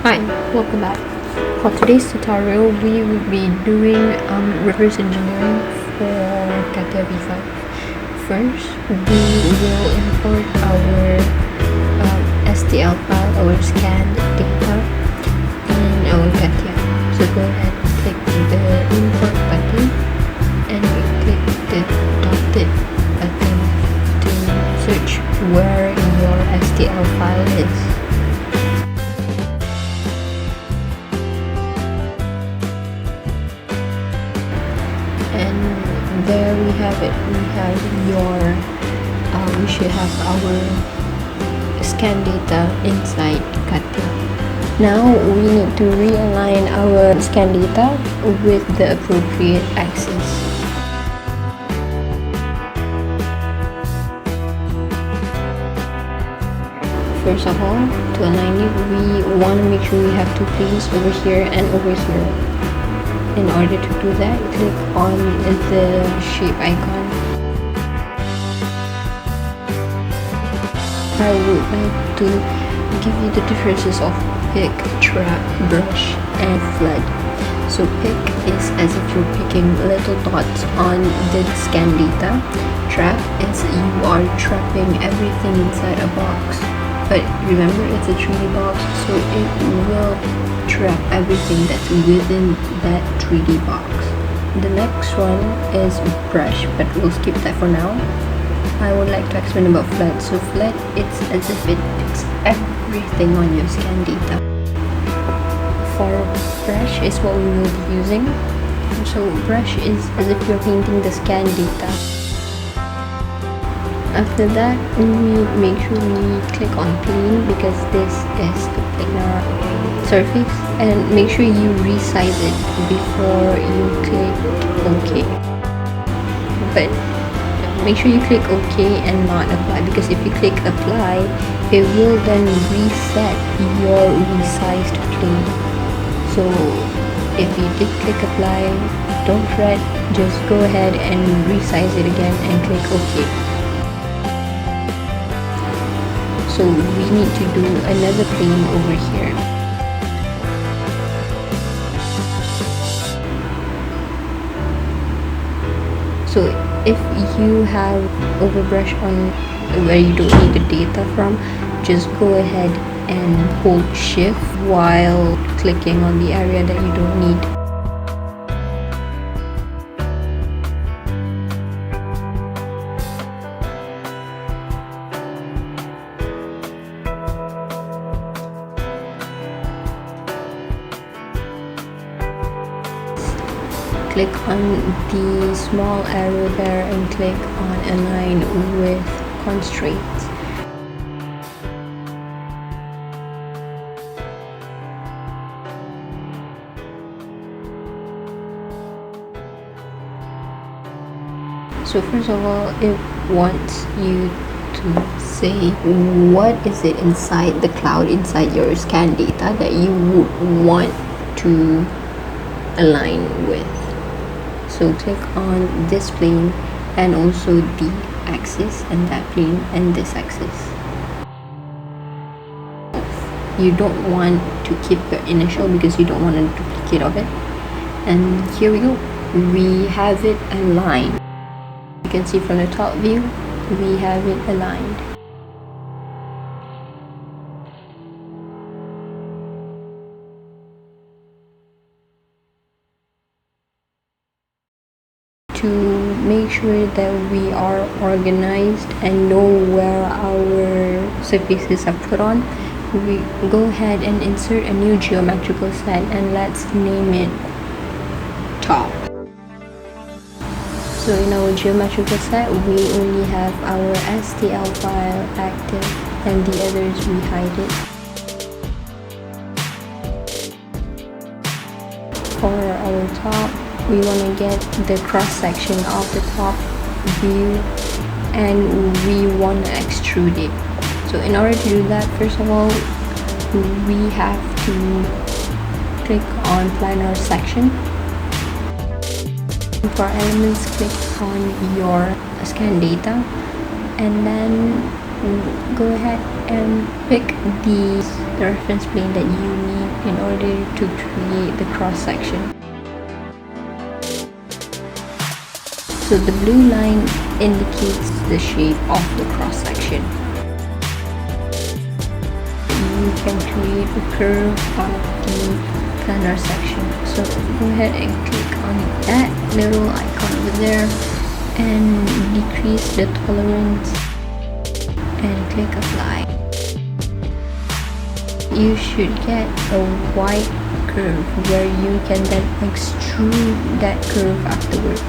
Hi, welcome back. For today's tutorial, we will be doing reverse engineering for CATIA V5. First, we will import our STL file, our scanned data in our CATIA. So go ahead and click the import button and click the dotted button to search where your STL file is. And there we have it. We have we should have our scan data inside CATIA. Now we need to realign our scan data with the appropriate axis. First of all, to align it, we want to make sure we have two planes over here and over here. In order to do that, click on the shape icon. I would like to give you the differences of pick, trap, brush, and flood. So pick is as if you're picking little dots on the scan data. Trap is you are trapping everything inside a box. But remember, it's a 3D box, so it will trap everything that's within that 3D box. The next one is brush, but we'll skip that for now. I would like to explain about flood. So flood, it's as if it picks everything on your scan data. For brush is what we will be using. So brush is as if you're painting the scan data. After that, we make sure we click on plane because this is the planar surface, and make sure you resize it before you click OK. But make sure you click OK and not apply, because if you click apply, it will then reset your resized plane. So if you did click apply, don't fret, just go ahead and resize it again and click OK. So we need to do another plane over here. So if you have overbrush on where you don't need the data from, just go ahead and hold shift while clicking on the area that you don't need. Click on the small arrow there and click on align with constraints. So first of all, it wants you to say what is it inside the cloud, inside your scan data, that you would want to align with. So click on this plane and also the axis, and that plane and this axis. You don't want to keep the initial because you don't want a duplicate of it. And here we go. We have it aligned. You can see from the top view, we have it aligned. To make sure that we are organized and know where our surfaces are put on, we go ahead and insert a new geometrical set, and let's name it top. So in our geometrical set, we only have our STL file active, and the others we hide it. For our top, we want to get the cross section of the top view, and we want to extrude it. So in order to do that, first of all, we have to click on planar section. For elements, click on your scan data, and then go ahead and pick the reference plane that you need in order to create the cross section. So the blue line indicates the shape of the cross section. You can create a curve of the planar section. So go ahead and click on that little icon over there and decrease the tolerance and click apply. You should get a white curve where you can then extrude that curve afterwards.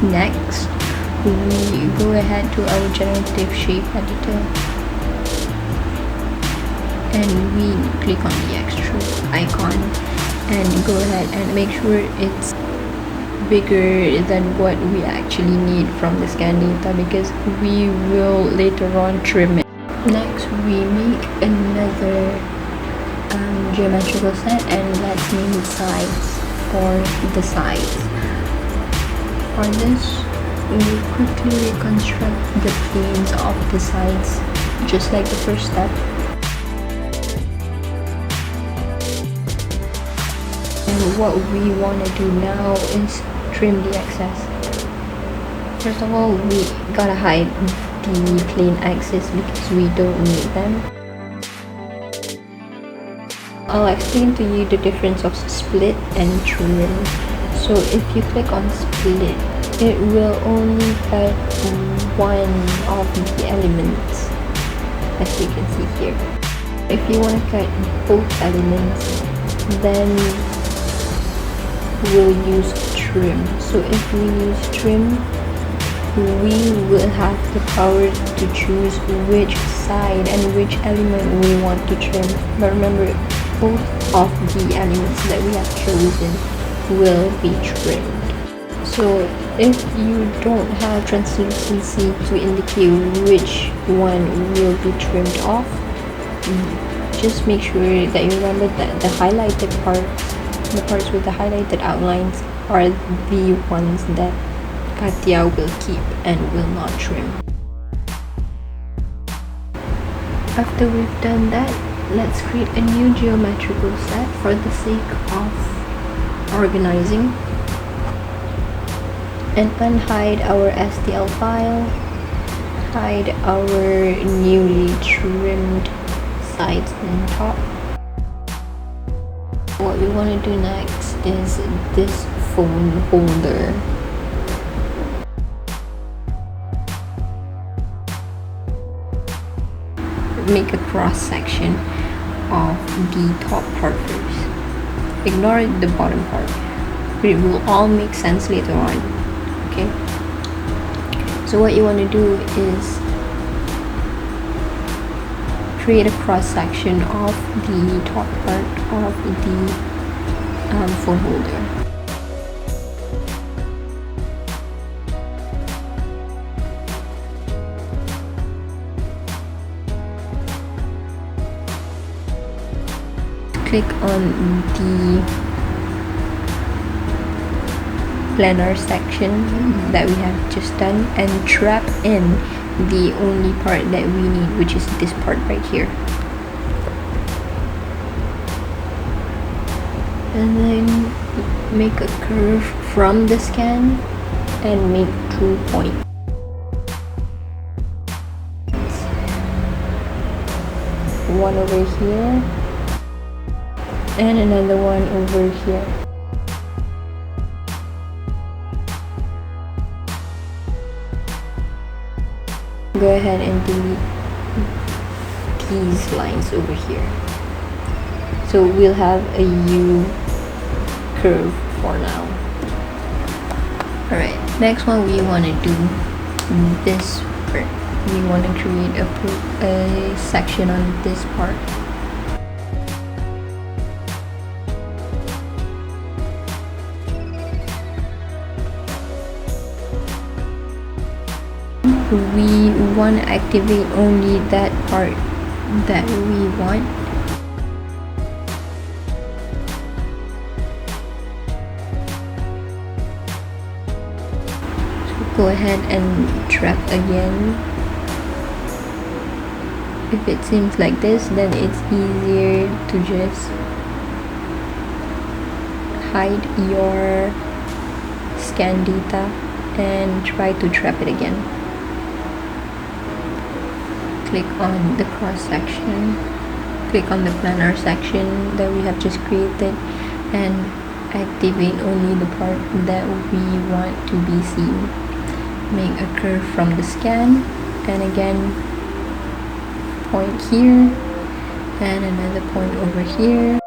Next, we go ahead to our generative shape editor and we click on the extrude icon and go ahead and make sure it's bigger than what we actually need from the scan data, because we will later on trim it. Next, we make another geometrical set and let's name it sides for the sides. For this, we quickly reconstruct the planes of the sides, just like the first step. And what we want to do now is trim the excess. First of all, we gotta hide the plane axis because we don't need them. I'll explain to you the difference of split and trim. So if you click on split, it will only cut one of the elements, as you can see here. If you want to cut both elements, then we'll use trim. So if we use trim, we will have the power to choose which side and which element we want to trim. But remember, both of the elements that we have chosen will be trimmed. So if you don't have translucency to indicate which one will be trimmed off, just make sure that you remember that the highlighted parts, the parts with the highlighted outlines, are the ones that CATIA will keep and will not trim. After we've done that, let's create a new geometrical set for the sake of organizing, and unhide our STL file, hide our newly trimmed sides and top. What we want to do next is this phone holder. Make a cross section of the top part first. Ignore the bottom part. It will all make sense later on. Okay. So what you want to do is create a cross section of the top part of the phone holder. Click on the planar section that we have just done and trap in the only part that we need, which is this part right here. And then make a curve from the scan and make 2 points. One over here and another one over here. Go ahead and delete these lines over here. So we'll have a U curve for now. Alright, next one we want to do this part. We want to create a section on this part. We want to activate only that part that we want. So go ahead and trap again. If it seems like this, then it's easier to just hide your scan data and try to trap it again. Click on the cross section, click on the planar section that we have just created, and activate only the part that we want to be seen. Make a curve from the scan, and again point here and another point over here.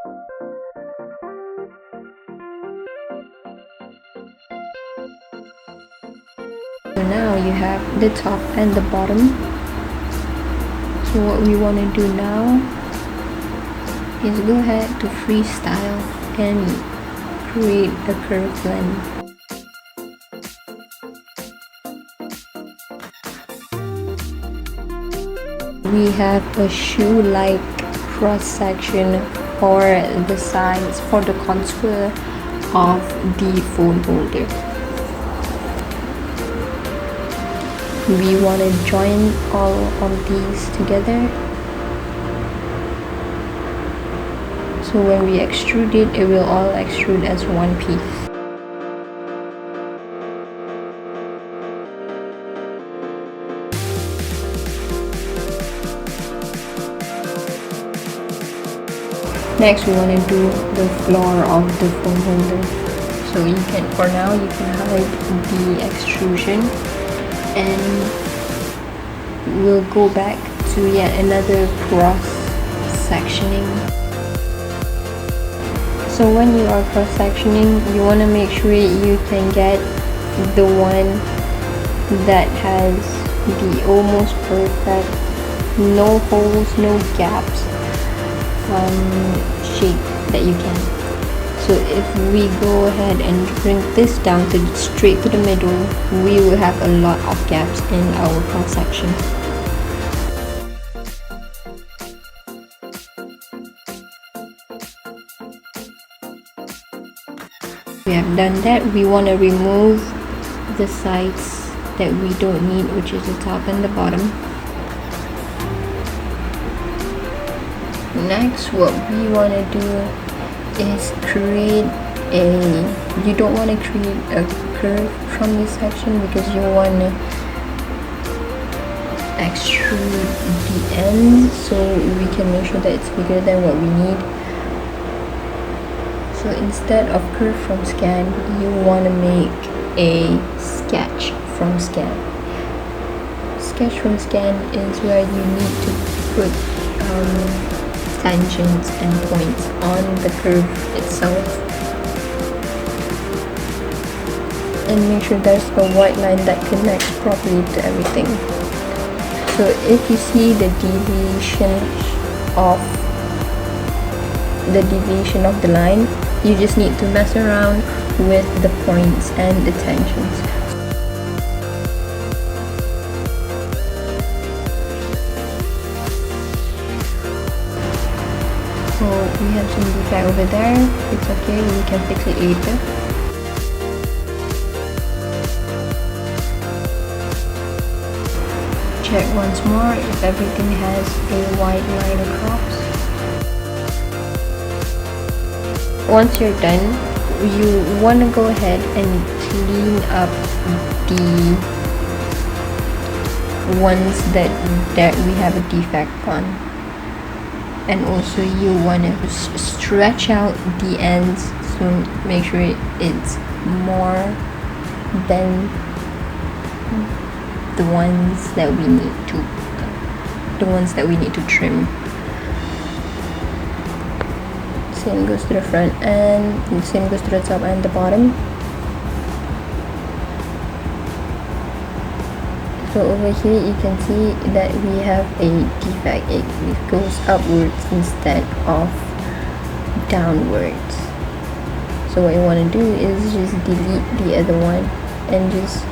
So now you have the top and the bottom. So what we want to do now is go ahead to freestyle and create a curved line. We have a shoe-like cross-section for the sides, for the contour of the phone holder. We want to join all of these together. So when we extrude it, it will all extrude as one piece. Next, we want to do the floor of the phone holder. So you can, for now, you can hide the extrusion, and we'll go back to yet another cross sectioning. So when you are cross sectioning, you want to make sure you can get the one that has the almost perfect, no holes, no gaps shape that you can. So if we go ahead and bring this down to straight to the middle, we will have a lot of gaps in our cross section. We have done that. We want to remove the sides that we don't need, which is the top and the bottom. Next, what we want to do is create you don't want to create a curve from this section, because you want to extrude the end so we can make sure that it's bigger than what we need. So instead of curve from scan, you want to make a sketch from scan. Sketch from scan is where you need to put tangents and points on the curve itself, and make sure there's a white line that connects properly to everything. So if you see the deviation of the line, you just need to mess around with the points and the tangents. So we have some defect over there, it's okay, we can fix it later. Check once more if everything has a white line across. Once you're done, you want to go ahead and clean up the ones that we have a defect on. And also you want to stretch out the ends, so make sure it's more than the ones that we need to trim. Same goes to the front, and same goes to the top and the bottom. So over here you can see that we have a defect. It goes upwards instead of downwards. So what you want to do is just delete the other one and just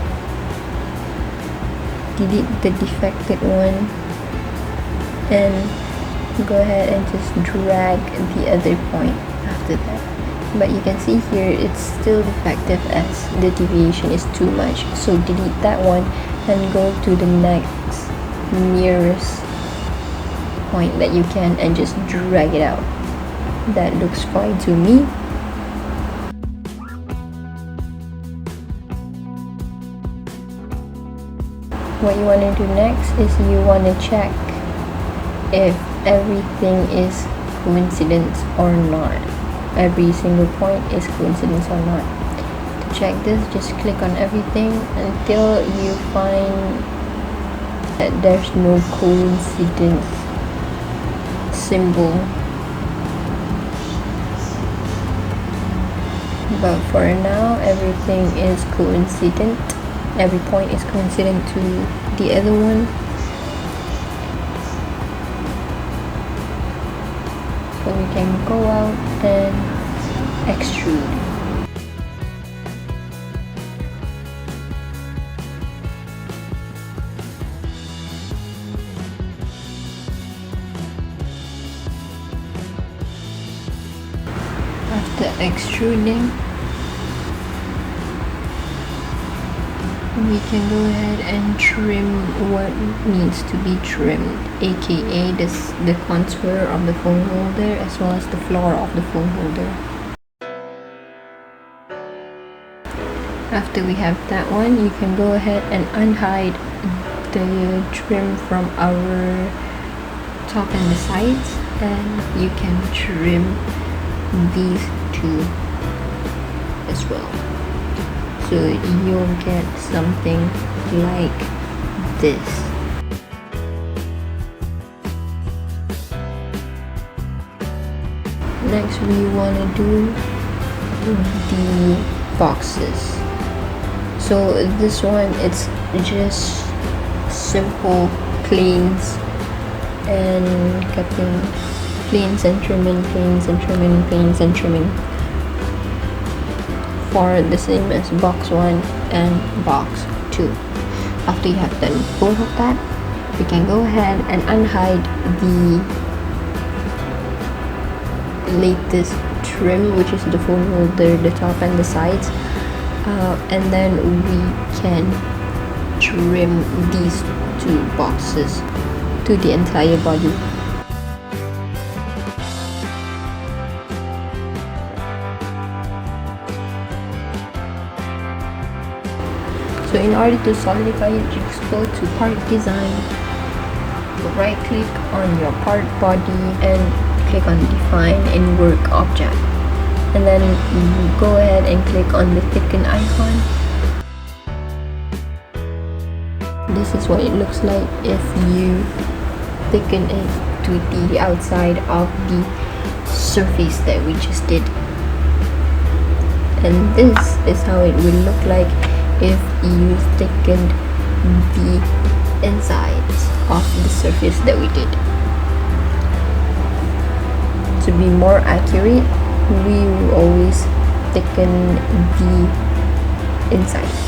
delete the defected one, and go ahead and just drag the other point after that. but you can see here it's still defective as the deviation is too much. So delete that one and go to the next nearest point that you can and just drag it out. That looks fine to me. What you want to do next is you want to check if everything is coincidence or not. Every single point is coincidence or not. To check this, just click on everything until you find that there's no coincidence symbol. But for now, everything is coincident. Every point is coincident to the other one. So we can go out and extrude. After extruding, we can go ahead and trim what needs to be trimmed, aka the contour of the phone holder as well as the floor of the phone holder. After we have that one, you can go ahead and unhide the trim from our top and the sides, and you can trim these two as well. So you'll get something like this. Next, we want to do the boxes. So this one, it's just simple cleans and cutting, cleans and trimming, cleans and trimming, cleans and trimming, for the same as box 1 and box 2. After you have done both of that, you can go ahead and unhide the latest trim, which is the phone holder, the top and the sides, and then we can trim these two boxes to the entire body. So in order to solidify it, you just go to part design, right click on your part body and click on define in work object, and then you go ahead and click on the thicken icon. This is what it looks like if you thicken it to the outside of the surface that we just did. And this is how it will look like if you thickened the insides of the surface that we did. To be more accurate, we will always thicken the inside.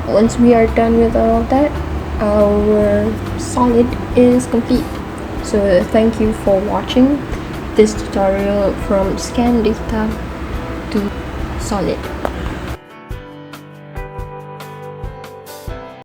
Once we are done with all of that, our solid is complete. So thank you for watching this tutorial from scan data to solid.